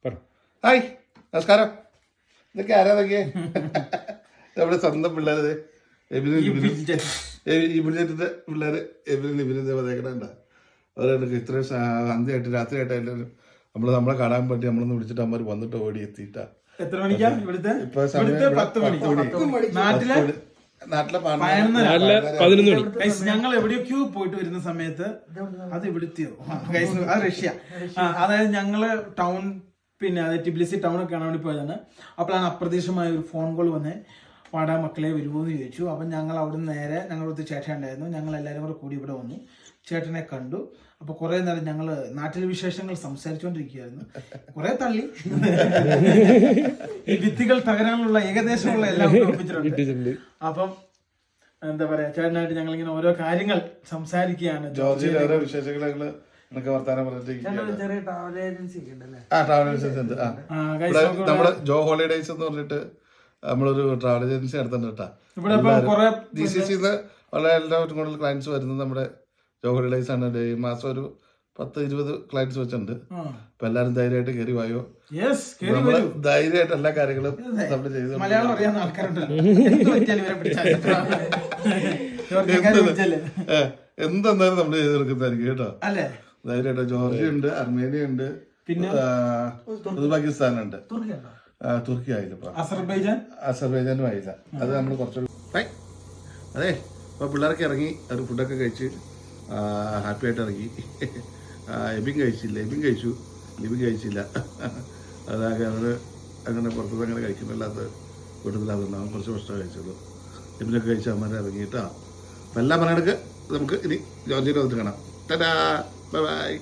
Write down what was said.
Hi നമസ്കാരം. ഇതൊക്കെ ആരാതൊക്കെ നമ്മുടെ സ്വന്തം പിള്ളേര് ഈ ബുള്ളറ്റിന്റെ പിള്ളേര് ഇവരിത് വതേക്കണ അവരൊക്കെ ഇത്രയും സന്ധ്യയായിട്ട് രാത്രിയായിട്ട് എല്ലാവരും നമ്മളെ കാണാൻ പറ്റി നമ്മളൊന്ന് വിളിച്ചിട്ട് അമ്മ വന്നിട്ട് ഓടി എത്തിയിട്ടാ. എത്ര മണിക്കാ ഇവിടുത്തെ? ഇപ്പൊ സമയം 10 മണി. നാട്ടിലെ 11 മണി. ഞങ്ങൾ എവിടെയൊക്കെയോ പോയിട്ട് വരുന്ന സമയത്ത് അത് ഇവിടുത്തെയോ അത് റഷ്യ, അതായത് ഞങ്ങള് ടൗൺ പിന്നെ അത് ടിബ്ലിസി ടൗൺ ഒക്കെ കാണാൻ വേണ്ടി പോയതാണ്. അപ്പോഴാണ് അപ്രതീക്ഷിതമായ ഒരു ഫോൺ കോൾ വന്നേ, പാടാ മക്കളെ വരുമോ എന്ന് ചോദിച്ചു. അപ്പം ഞങ്ങൾ അവിടെ നിന്ന് നേരെ ഞങ്ങളുടെ ചേട്ടൻ ഉണ്ടായിരുന്നു, ഞങ്ങൾ എല്ലാവരും കൂടെ കൂടി ഇവിടെ വന്നു, ചേട്ടനെ കണ്ടു. അപ്പൊ കുറെ നേരം ഞങ്ങള് നാട്ടിലെ വിശേഷങ്ങൾ സംസാരിച്ചുകൊണ്ടിരിക്കുകയായിരുന്നു. കുറെ തള്ളി ഈ ഭിത്തികൾ തകരാനുള്ള ഏകദേശമുള്ള എല്ലാം ഒപ്പിച്ചിട്ടുണ്ട്. അപ്പം എന്താ പറയാ, ചേട്ടനായിട്ട് ഞങ്ങൾ ഇങ്ങനെ ഓരോ കാര്യങ്ങൾ സംസാരിക്കുകയാണ്. ജോർജിയുടെ ഓരോ വിശേഷങ്ങൾ എന്നൊക്കെ വർത്താനം ചെറിയ ട്രാവൽ ഏജൻസി ഒക്കെ ഉണ്ടല്ലേ? ട്രാവൽ ഏജൻസി ഉണ്ട്. നമ്മുടെ ജോ ഹോളിഡേയ്സ് എന്ന് പറഞ്ഞിട്ട് നമ്മളൊരു ട്രാവൽ ഏജൻസി നടത്തുന്നുണ്ട് കേട്ടാ. GCC വളരെ എല്ലാവരും കൂടുതൽ ക്ലയൻസ് വരുന്നത് നമ്മുടെ ജോ ഹോളിഡേയ്സ് ആണ്. ഈ മാസം ഒരു 10-20 ക്ലയൻസ് വെച്ചിട്ടുണ്ട്. അപ്പൊ എല്ലാരും ധൈര്യമായിട്ട് കയറി വായോ. നമ്മള് ധൈര്യമായിട്ട് എല്ലാ കാര്യങ്ങളും നമ്മൾ ചെയ്തു. എന്തെന്നാലും നമ്മൾ ചെയ്ത് കൊടുക്കുന്നതായിരിക്കും കേട്ടോ. ധൈര്യമായിട്ട് ജോർജിയ ഉണ്ട്, അർമേനിയ ഉണ്ട്, പിന്നെ ഉസ്ബെക്കിസ്ഥാൻ ഉണ്ട്, തുർക്കി ആയില്ല, അസർബൈജാനും ആയില്ല. അത് നമ്മൾ കുറച്ചുകൂടി അതെ. ഇപ്പൊ പിള്ളേർക്ക് ഇറങ്ങി അവർ ഫുഡൊക്കെ കഴിച്ച് ഹാപ്പി ആയിട്ട് ഇറങ്ങി. എബിൻ കഴിച്ചില്ല, എബിൻ കഴിച്ചു, ലിബിൻ കഴിച്ചില്ല. അതൊക്കെ അവർ അങ്ങനെ പുറത്തുനിന്ന് അങ്ങനെ കഴിക്കുന്നില്ലാത്ത വീട്ടിലാകുന്ന കുറച്ച് ഭക്ഷണം കഴിച്ചുള്ളൂ. എബിനൊക്കെ കഴിച്ച് അമ്മമാരെ ഇറങ്ങിയിട്ടാ. അപ്പം എല്ലാം പറഞ്ഞെടുക്ക് നമുക്ക് ഇനി ജോർജിയുടെ വന്നിട്ട് കാണാം. Tata, bye bye.